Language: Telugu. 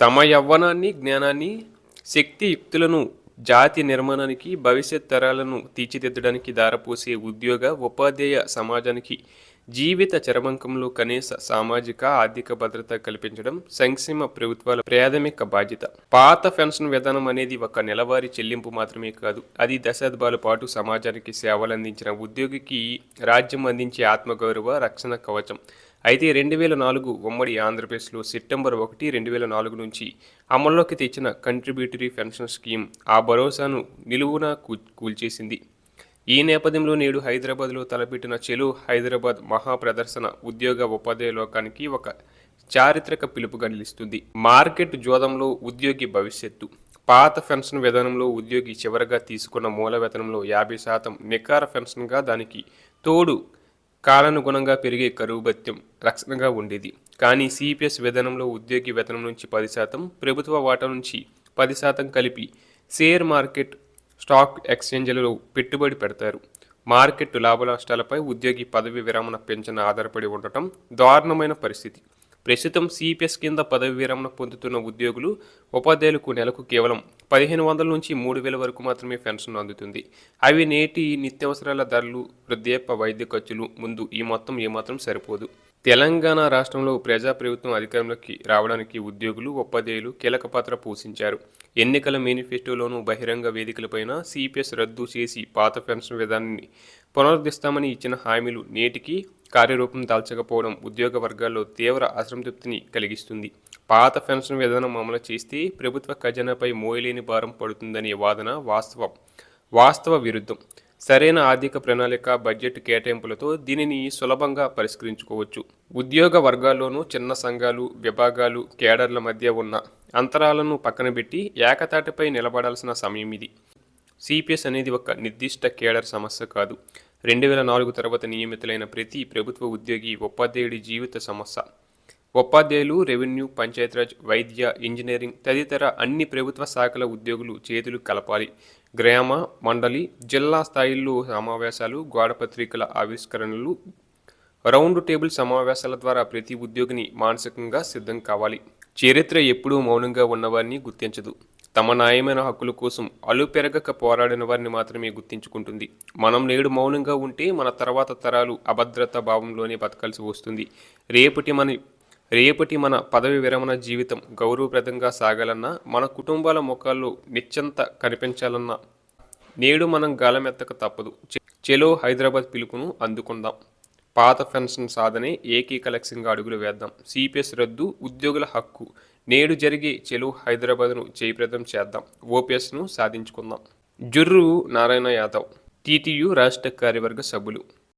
తమ యవ్వనాన్ని, జ్ఞానాన్ని, శక్తి యుక్తులను జాతి నిర్మాణానికి, భవిష్యత్ తరాలను తీర్చిదిద్దడానికి ధారపోసే ఉద్యోగ, ఉపాధ్యాయ సమాజానికి జీవిత చరమాంకంలో కనీస సామాజిక, ఆర్థిక భద్రత కల్పించడం సంక్షేమ ప్రభుత్వాల ప్రాథమిక బాధ్యత. పాత పెన్షన్ విధానం అనేది ఒక నెలవారీ చెల్లింపు మాత్రమే కాదు, అది దశాబ్దాల పాటు సమాజానికి సేవలందించిన ఉద్యోగికి రాజ్యం అందించే ఆత్మగౌరవ రక్షణ కవచం. అయితే 2004 ఉమ్మడి ఆంధ్రప్రదేశ్లో సెప్టెంబర్ 1, 2004 నుంచి అమల్లోకి తెచ్చిన కంట్రిబ్యూటరీ పెన్షన్ స్కీమ్ ఆ భరోసాను నిలువునా కూల్చేసింది. ఈ నేపథ్యంలో నేడు హైదరాబాద్లో తలపెట్టిన చెలో హైదరాబాద్ మహా ప్రదర్శన ఉద్యోగ ఉపాధ్యాయ లోకానికి ఒక చారిత్రక పిలుపుగా నిలుస్తుంది. మార్కెట్ జోదంలో ఉద్యోగి భవిష్యత్తు. పాత పెన్షన్ విధానంలో ఉద్యోగి చివరగా తీసుకున్న మూల వేతనంలో 50% నికార పెన్షన్గా, దానికి తోడు కాలానుగుణంగా పెరిగే కరువు భత్యం రక్షణగా ఉండేది. కానీ సిపిఎస్ విధానంలో ఉద్యోగి వేతనం నుంచి 10%, ప్రభుత్వ వాటా నుంచి 10% కలిపి షేర్ మార్కెట్, స్టాక్ ఎక్స్చేంజ్లలో పెట్టుబడి పెడతారు. మార్కెట్ లాభనష్టాలపై ఉద్యోగి పదవి విరమణ పెన్షన్ ఆధారపడి ఉండటం దారుణమైన పరిస్థితి. ప్రస్తుతం సిపిఎస్ కింద పదవి విరమణ పొందుతున్న ఉద్యోగులు, ఉపాధ్యాయులకు నెలకు కేవలం 1500 నుంచి 3000 వరకు మాత్రమే పెన్షన్ అందుతుంది. అవి నేటి నిత్యావసరాల ధరలు, వృద్ధాప్య, వైద్య ఖర్చులు ముందు ఈ మొత్తం ఏమాత్రం సరిపోదు. తెలంగాణ రాష్ట్రంలో ప్రజాప్రభుత్వం అధికారంలోకి రావడానికి ఉద్యోగులు, ఉపాధ్యాయులు కీలక పాత్ర పోషించారు. ఎన్నికల మేనిఫెస్టోలోనూ బహిరంగ వేదికలపైన సిపిఎస్ రద్దు చేసి పాత పెన్షన్ విధానాన్ని పునరుద్ధరిస్తామని ఇచ్చిన హామీలు నేటికి కార్యరూపం దాల్చకపోవడం ఉద్యోగ వర్గాల్లో తీవ్ర అసంతృప్తిని కలిగిస్తుంది. పాత పెన్షన్ విధానం అమలు చేస్తే ప్రభుత్వ ఖజానాపై మోయలేని భారం పడుతుందనే వాదన వాస్తవ విరుద్ధం. సరైన ఆర్థిక ప్రణాళిక, బడ్జెట్ కేటాయింపులతో దీనిని సులభంగా పరిష్కరించుకోవచ్చు. ఉద్యోగ వర్గాల్లోనూ చిన్న సంఘాలు, విభాగాలు, కేడర్ల మధ్య ఉన్న అంతరాలను పక్కనబెట్టి ఏకతాటిపై నిలబడాల్సిన సమయం ఇది. సిపిఎస్ అనేది ఒక నిర్దిష్ట కేడర్ సమస్య కాదు. 2004 తర్వాత నియమితులైన ప్రతి ప్రభుత్వ ఉద్యోగి, ఉపాధ్యాయుడి జీవిత సమస్య. ఉపాధ్యాయులు, రెవెన్యూ, పంచాయతీరాజ్, వైద్య, ఇంజనీరింగ్ తదితర అన్ని ప్రభుత్వ శాఖల ఉద్యోగులు చేతులు కలపాలి. గ్రామ, మండలి, జిల్లా స్థాయిల్లో సమావేశాలు, గోడపత్రికల ఆవిష్కరణలు, రౌండ్ టేబుల్ సమావేశాల ద్వారా ప్రతి ఉద్యోగిని మానసికంగా సిద్ధం కావాలి. చరిత్ర ఎప్పుడూ మౌనంగా ఉన్నవారిని గుర్తించదు. తమ న్యాయమైన హక్కుల కోసం అలుపెరగక పోరాడిన వారిని మాత్రమే గుర్తించుకుంటుంది. మనం నేడు మౌనంగా ఉంటే మన తర్వాత తరాలు అభద్రతా భావంలోనే బతకాల్సి వస్తుంది. రేపటి మన పదవి విరమణ జీవితం గౌరవప్రదంగా సాగాలన్నా, మన కుటుంబాల ముఖాల్లో నిశ్చంత కనిపించాలన్నా నేడు మనం గాలమెత్తక తప్పదు. చెలో హైదరాబాద్ పిలుపును అందుకుందాం. పాత పెన్షన్ సాధనే ఏకైక లక్ష్యంగా అడుగులు వేద్దాం. సిపిఎస్ రద్దు, ఉద్యోగుల హక్కు. నేడు జరిగే చెలో హైదరాబాద్ను జయప్రదం చేద్దాం. ఓపీఎస్ను సాధించుకుందాం. జుర్రు నారాయణ యాదవ్, టీటీయూ రాష్ట్ర కార్యవర్గ సభ్యులు.